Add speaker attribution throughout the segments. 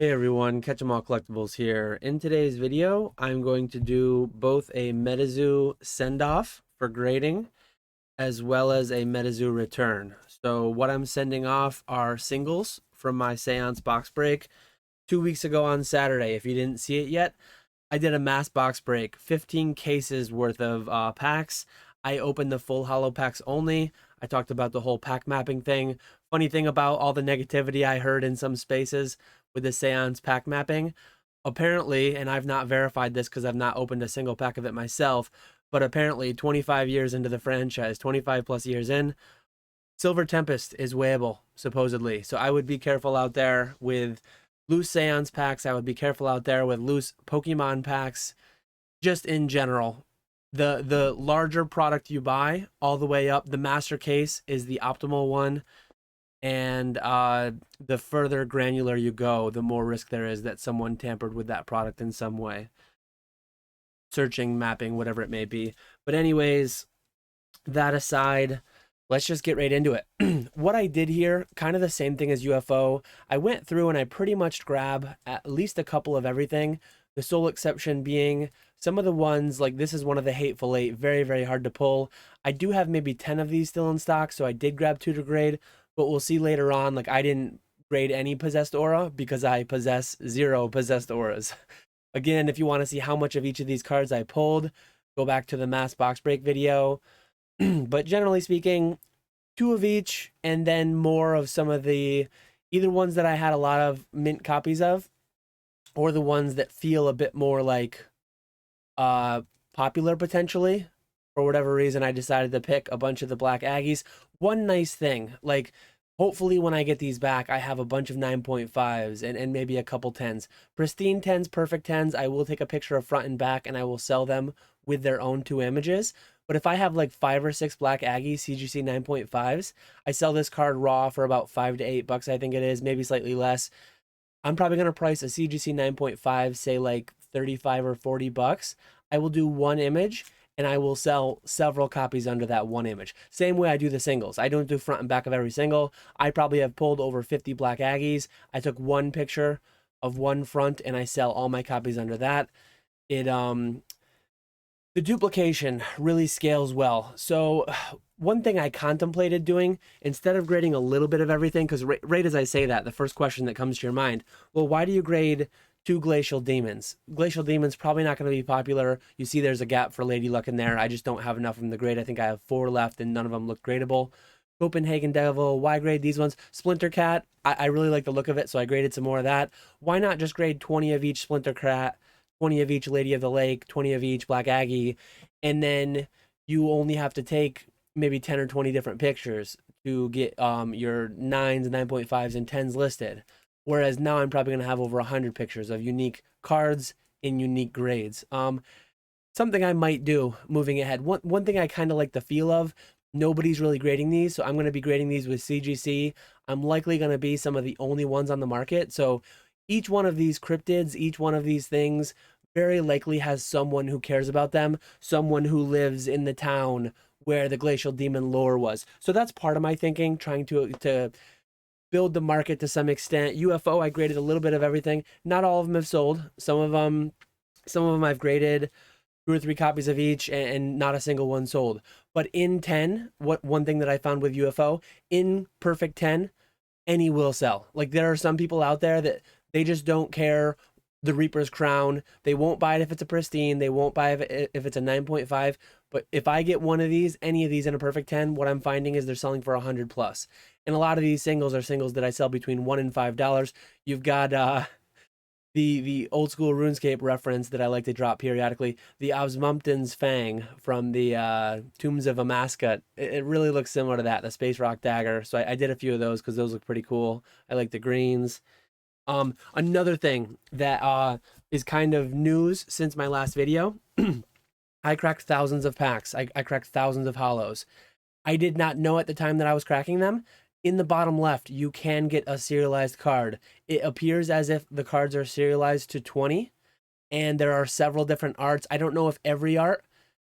Speaker 1: Hey everyone, Catch 'em All Collectibles here. In today's video, I'm going to do both a MetaZoo send-off for grading as well as a MetaZoo return. So what I'm sending off are singles from my Seance box break 2 weeks ago on Saturday. If you didn't see it yet, I did a mass box break, 15 cases worth of packs. I opened the full holo packs only. I talked about the whole pack mapping thing. Funny thing about all the negativity I heard in some spaces with the Seance pack mapping, apparently, and I've not verified this because I've not opened a single pack of it myself, but apparently 25 years into the franchise, 25 plus years in, Silver Tempest is weighable, supposedly. So I would be careful out there with loose Seance packs. I would be careful out there with loose Pokemon packs, just in general. The larger product you buy, all the way up, the master case is the optimal one. And the further granular you go, the more risk there is that someone tampered with that product in some way. Searching, mapping, whatever it may be. But anyways, that aside, let's just get right into it. What I did here, kind of the same thing as UFO. I went through and I pretty much grabbed at least a couple of everything. The sole exception being some of the ones, like this is one of the Hateful Eight, very, very hard to pull. I do have maybe 10 of these still in stock, so I did grab 2 to grade, but we'll see later on, like I didn't grade any possessed aura because I possess 0 possessed auras. Again, if you want to see how much of each of these cards I pulled, go back to the mass box break video. But generally speaking, 2 of each, and then more of some of the either ones that I had a lot of mint copies of, or the ones that feel a bit more like popular potentially. For whatever reason, I decided to pick a bunch of the Black Aggies. One nice thing, like hopefully when I get these back, I have a bunch of 9.5s and maybe a couple 10s. Pristine 10s, perfect 10s, I will take a picture of front and back and I will sell them with their own 2 images. But if I have like 5 or 6 Black Aggie CGC 9.5s, I sell this card raw for about $5 to $8, I think it is, maybe slightly less. I'm probably going to price a CGC 9.5, say like 35 or $40. I will do 1 image and I will sell several copies under that 1 image. Same way I do the singles. I don't do front and back of every single. I probably have pulled over 50 Black Aggies. I took 1 picture of 1 front and I sell all my copies under that. The duplication really scales well. So one thing I contemplated doing, instead of grading a little bit of everything, because right as I say that, the first question that comes to your mind, well, why do you grade 2 Glacial Demons? Glacial Demons probably not going to be popular. You see there's a gap for Lady Luck in there. I just don't have enough of them to grade. I think I have 4 left and none of them look gradable. Copenhagen Devil, why grade these ones? Splinter Cat, I really like the look of it, so I graded some more of that. Why not just grade 20 of each Splinter Cat, 20 of each Lady of the Lake, 20 of each Black Aggie, and then you only have to take maybe 10 or 20 different pictures to get your 9s, 9.5s, and 10s listed. Whereas now I'm probably going to have over 100 pictures of unique cards in unique grades. Something I might do moving ahead. One thing I kind of like the feel of, nobody's really grading these, so I'm going to be grading these with CGC. I'm likely going to be some of the only ones on the market, so each one of these cryptids, each one of these things very likely has someone who cares about them, someone who lives in the town where the glacial demon lore was. So that's part of my thinking, trying to build the market to some extent. UFO, I graded a little bit of everything. Not all of them have sold. Some of them I've graded 2 or 3 copies of each and not a single one sold. But in 10, one thing that I found with UFO, in perfect 10, any will sell. Like there are some people out there that they just don't care the Reaper's Crown. They won't buy it if it's a pristine. They won't buy it if it's a 9.5. But if I get one of these, any of these in a perfect 10, what I'm finding is they're selling for 100 plus. And a lot of these singles are singles that I sell between $1 and $5. You've got the old school RuneScape reference that I like to drop periodically, the Osmumpton's Fang from the Tombs of Amaska. It really looks similar to that, the Space Rock Dagger. So I did a few of those because those look pretty cool. I like the greens. Another thing that is kind of news since my last video, I cracked thousands of packs. I cracked thousands of hollows. I did not know at the time that I was cracking them. In the bottom left, you can get a serialized card. It appears as if the cards are serialized to 20, and there are several different arts. I don't know if every art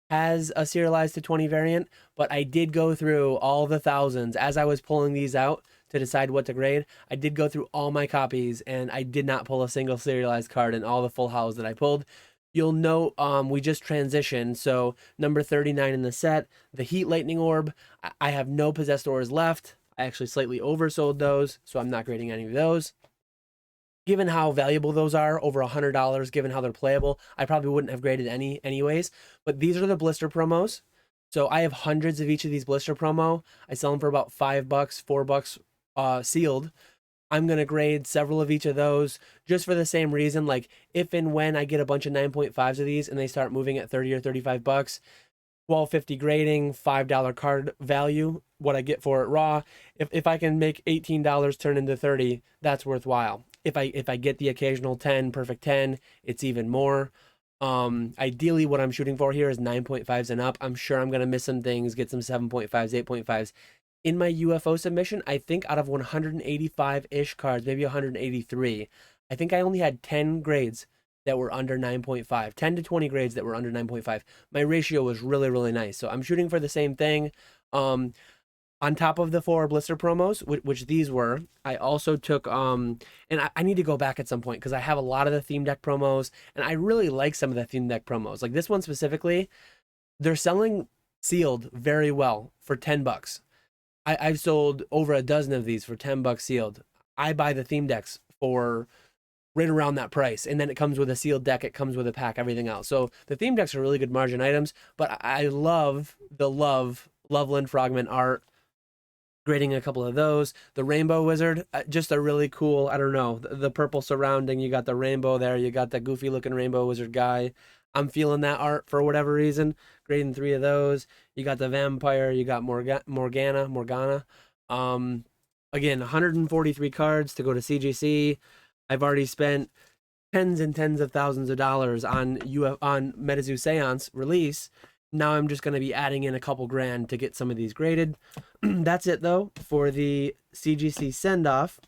Speaker 1: has a serialized to 20 variant, but I did go through all the thousands as I was pulling these out to decide what to grade, I did go through all my copies and I did not pull a single serialized card in all the full houses that I pulled. You'll note we just transitioned, so number 39 in the set, the Heat Lightning Orb, I have no possessed ores left. I actually slightly oversold those, so I'm not grading any of those. Given how valuable those are, over $100, given how they're playable, I probably wouldn't have graded any anyways. But these are the blister promos. So I have hundreds of each of these blister promo. I sell them for about $5, $4 sealed. I'm going to grade several of each of those just for the same reason. Like if and when I get a bunch of 9.5s of these and they start moving at 30 or $35, $12.50 grading, $5 card value, what I get for it raw. If I can make $18 turn into 30, that's worthwhile. If I get the occasional 10, perfect 10, it's even more. Ideally what I'm shooting for here is 9.5s and up. I'm sure I'm going to miss some things, get some 7.5s, 8.5s. In my UFO submission, I think out of 185-ish cards, maybe 183, I think I only had 10 grades that were under 9.5, 10 to 20 grades that were under 9.5. My ratio was really, really nice. So I'm shooting for the same thing. On top of the 4 blister promos, which these were, I also took, and I need to go back at some point because I have a lot of the theme deck promos, and I really like some of the theme deck promos. Like this one specifically, they're selling sealed very well for $10. I've sold over a dozen of these for $10 sealed. I buy the theme decks for right around that price, and then it comes with a sealed deck, it comes with a pack, everything else. So the theme decks are really good margin items, but I love the Loveland Frogman art. Grading a couple of those. The Rainbow Wizard, just a really cool, I don't know, the purple surrounding, you got the rainbow there, you got the goofy looking Rainbow Wizard guy. I'm feeling that art for whatever reason. Grading 3 of those. You got the Vampire, you got Morgana. Again, 143 cards to go to CGC. I've already spent tens and tens of thousands of dollars on MetaZoo Seance release. Now I'm just going to be adding in a couple grand to get some of these graded. That's it though for the CGC send-off.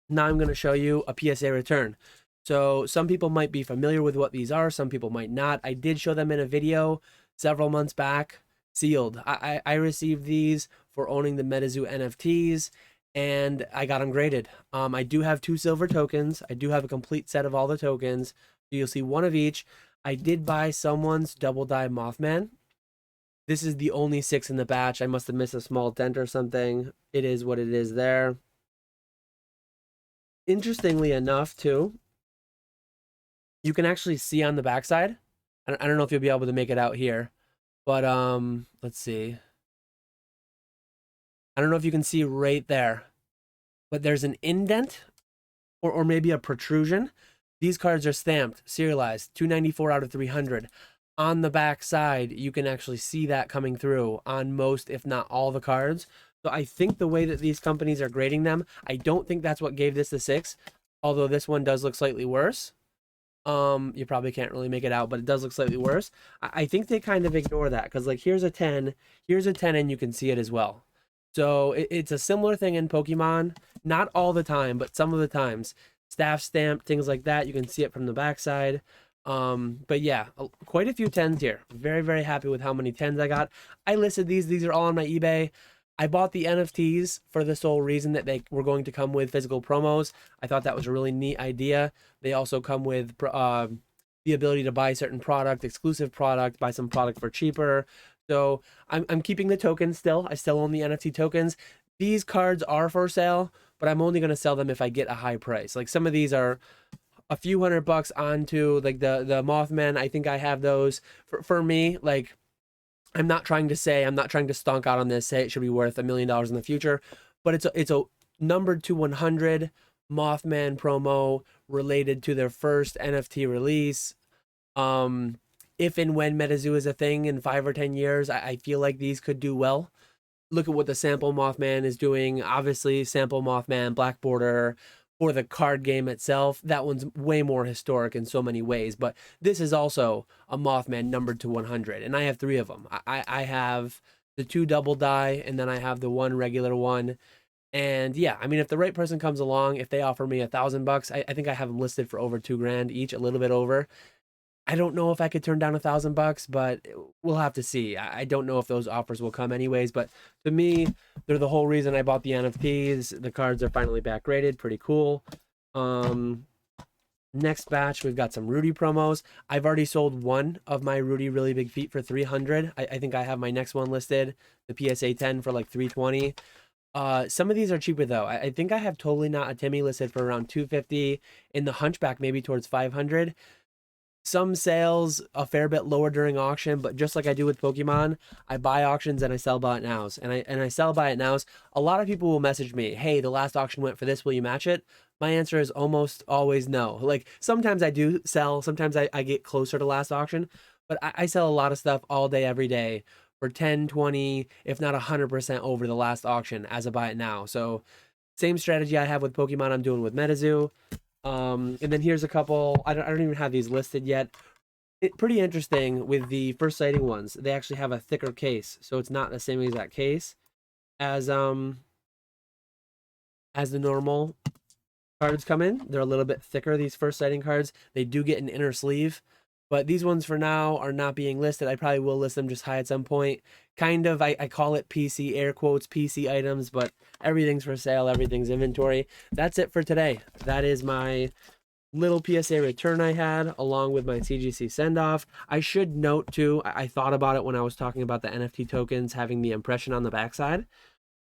Speaker 1: Now I'm going to show you a PSA return. So some people might be familiar with what these are, some people might not. I did show them in a video several months back, sealed. I received these for owning the MetaZoo NFTs, and I got them graded. I do have 2 silver tokens. I do have a complete set of all the tokens. You'll see 1 of each. I did buy someone's double die Mothman. This is the only 6 in the batch. I must have missed a small dent or something. It is what it is there. Interestingly enough, too, you can actually see on the backside. I don't know if you'll be able to make it out here, but let's see. I don't know if you can see right there, but there's an indent or maybe a protrusion. These cards are stamped, serialized, 294 out of 300. On the back side, you can actually see that coming through on most, if not all, the cards. So I think the way that these companies are grading them, I don't think that's what gave this the 6, although this one does look slightly worse. You probably can't really make it out, but it does look slightly worse. I think they kind of ignore that because, like, here's a 10, and you can see it as well. So it's a similar thing in Pokemon, not all the time, but some of the times. Staff stamp, things like that. You can see it from the backside. But yeah, quite a few 10s here. Very, very happy with how many 10s I got. I listed these. These are all on my eBay. I bought the NFTs for the sole reason that they were going to come with physical promos. I thought that was a really neat idea. They also come with the ability to buy certain product, exclusive product, buy some product for cheaper. So I'm keeping the tokens still. I still own the NFT tokens. These cards are for sale, but I'm only going to sell them if I get a high price. Like some of these are a few $100 onto, like the Mothman. I think I have those for me. Like I'm not trying to stonk out on this, say it should be worth $1 million in the future, but it's a numbered to 100 Mothman promo related to their first NFT release. If and when MetaZoo is a thing in 5 or 10 years, I feel like these could do well. Look at what the sample Mothman is doing. Obviously, sample Mothman, Black Border, for the card game itself, that one's way more historic in so many ways. But this is also a Mothman numbered to 100, and I have 3 of them. I have the 2 double die, and then I have the 1 regular one. And yeah, I mean, if the right person comes along, if they offer me $1,000, I think I have them listed for over $2 grand each, a little bit over. I don't know if I could turn down $1,000, but we'll have to see. I don't know if those offers will come anyways, but to me, they're the whole reason I bought the NFTs. The cards are finally back graded. Pretty cool. Um, Next batch, we've got some Rudy promos. I've already sold one of my Rudy Really Big Feet for 300. I think I have my next one listed, the PSA 10 for like 320. Some of these are cheaper though. I think I have Totally Not a Timmy listed for around 250, in the Hunchback maybe towards 500. Some sales a fair bit lower during auction, but just like I do with Pokemon, I buy auctions and I sell buy it nows. And I sell buy it nows. A lot of people will message me, "Hey, the last auction went for this. Will you match it?" My answer is almost always no. Like sometimes I do sell, sometimes I get closer to last auction, but I sell a lot of stuff all day, every day for 10, 20, if not 100% over the last auction as a buy it now. So same strategy I have with Pokemon, I'm doing with MetaZoo. And then here's a couple. I don't even have these listed yet. Pretty interesting with the first sighting ones. They actually have a thicker case, so it's not the same exact case as the normal cards come in. They're a little bit thicker, these first sighting cards. They do get an inner sleeve, but these ones for now are not being listed. I probably will list them just high at some point. Kind of, I call it PC, air quotes, PC items, but everything's for sale, everything's inventory. That's it for today. That is my little PSA return I had, along with my CGC send-off. I should note too, I thought about it when I was talking about the NFT tokens having the impression on the backside.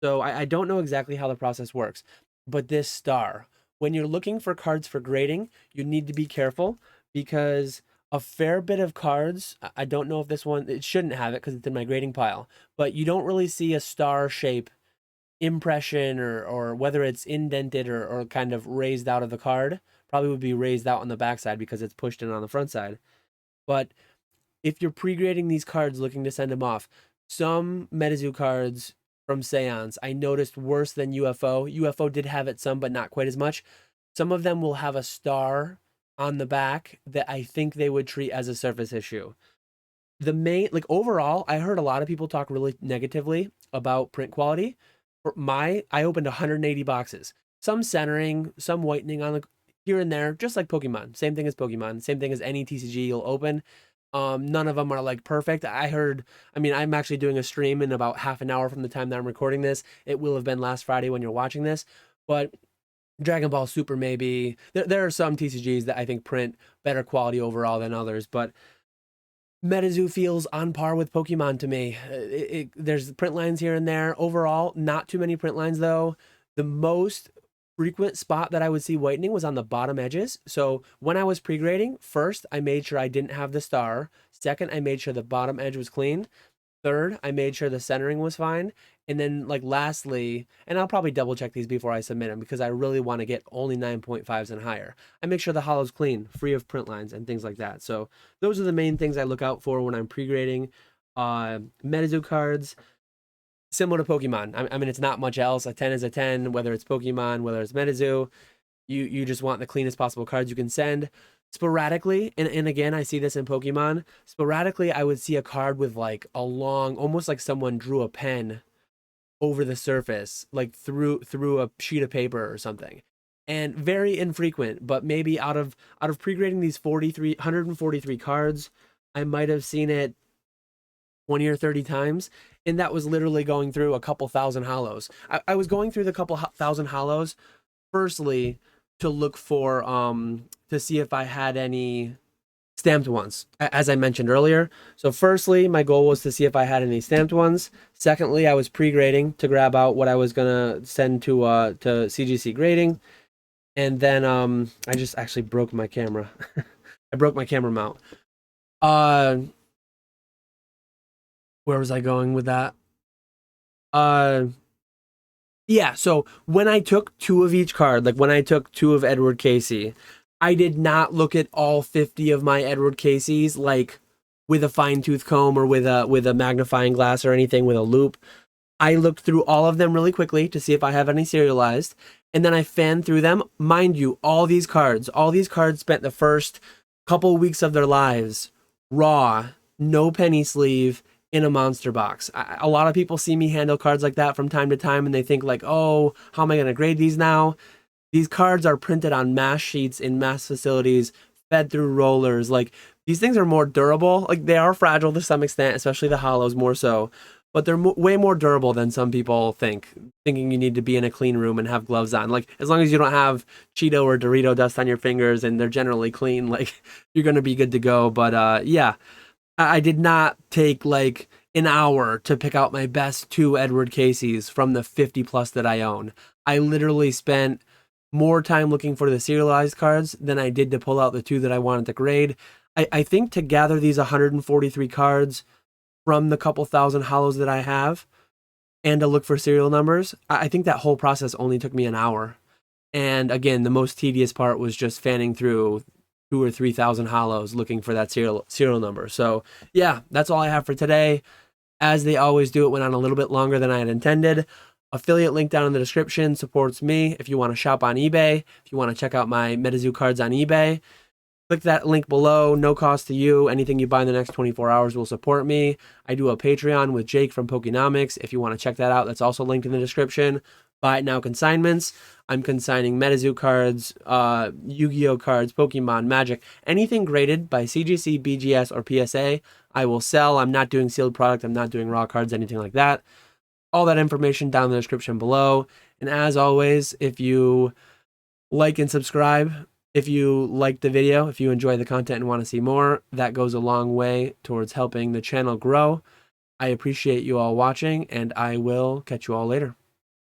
Speaker 1: So I don't know exactly how the process works, but this star, when you're looking for cards for grading, you need to be careful because a fair bit of cards, I don't know if this one, it shouldn't have it because it's in my grading pile, but you don't really see a star shape impression, or whether it's indented or kind of raised out of the card. Probably would be raised out on the backside because it's pushed in on the front side. But if you're pre-grading these cards looking to send them off, some MetaZoo cards from Seance I noticed worse than UFO. UFO did have it some, but not quite as much. Some of them will have a star on the back that I think they would treat as a surface issue. The main, like overall, I heard a lot of people talk really negatively about print quality. I opened 180 boxes. Some centering, some whitening on the here and there, just like Pokemon. Same thing as Pokemon. Same thing as any TCG you'll open. None of them are like perfect. I mean, I'm actually doing a stream in about half an hour from the time that I'm recording this. It will have been last Friday when you're watching this, but Dragon Ball Super maybe. There are some TCGs that I think print better quality overall than others, but MetaZoo feels on par with Pokemon to me. There's print lines here and there. Overall, not too many print lines though. The most frequent spot that I would see whitening was on the bottom edges. So when I was pre-grading, first, I made sure I didn't have the star. Second, I made sure the bottom edge was clean. Third, I made sure the centering was fine. And then like lastly, and I'll probably double check these before I submit them because I really want to get only 9.5s and higher. I make sure the hollow's clean, free of print lines and things like that. So those are the main things I look out for when I'm pre-grading MetaZoo cards. Similar to Pokemon. I mean, it's not much else. A 10 is a 10, whether it's Pokemon, whether it's MetaZoo. You just want the cleanest possible cards you can send. Sporadically, and again, I see this in Pokemon. Sporadically, I would see a card with like a long, almost like someone drew a pen over the surface, like through a sheet of paper or something. And very infrequent, but maybe out of pre-grading these 143 cards, I might have seen it 20 or 30 times, and that was literally going through a couple thousand hollows. I was going through the couple thousand hollows firstly to look for to see if I had any stamped ones, as I mentioned earlier. So firstly, my goal was to see if I had any stamped ones. Secondly, I was pre-grading to grab out what I was gonna send to CGC grading. And then I just actually broke my camera. I broke my camera mount. Where was I going with that? Yeah, so when I took two of each card, like when I took two of Edward Casey, I did not look at all 50 of my Edward Caseys like with a fine-tooth comb or with a magnifying glass or anything with a loop. I looked through all of them really quickly to see if I have any serialized, and then I fanned through them. Mind you, all these cards spent the first couple weeks of their lives raw, no penny sleeve, in a monster box. A lot of people see me handle cards like that from time to time, and they think like, oh, how am I going to grade these now? These cards are printed on mass sheets in mass facilities, fed through rollers. Like, these things are more durable. Like they are fragile to some extent, especially the hollows more so, but they're way more durable than some people think. Thinking you need to be in a clean room and have gloves on. Like as long as you don't have Cheeto or Dorito dust on your fingers and they're generally clean, like you're gonna be good to go. But yeah, I did not take like an hour to pick out my best two Edward Caseys from the 50 plus that I own. I literally spent more time looking for the serialized cards than I did to pull out the two that I wanted to grade. I think to gather these 143 cards from the couple thousand hollows that I have and to look for serial numbers, I think that whole process only took me an hour. And again, the most tedious part was just fanning through 2 or 3 thousand hollows looking for that serial number. So yeah, that's all I have for today. As they always do, it went on a little bit longer than I had intended. Affiliate link down in the description supports me. If you want to shop on eBay, if you want to check out my MetaZoo cards on eBay, click that link below. No cost to you. Anything you buy in the next 24 hours will support me. I do a Patreon with Jake from Pokenomics. If you want to check that out, that's also linked in the description. Buy it now consignments. I'm consigning MetaZoo cards, Yu-Gi-Oh cards, Pokemon, Magic, anything graded by CGC, BGS, or PSA, I will sell. I'm not doing sealed product. I'm not doing raw cards, anything like that. All that information down in the description below. And as always, if you like and subscribe, if you like the video, if you enjoy the content and want to see more, that goes a long way towards helping the channel grow. I appreciate you all watching, and I will catch you all later.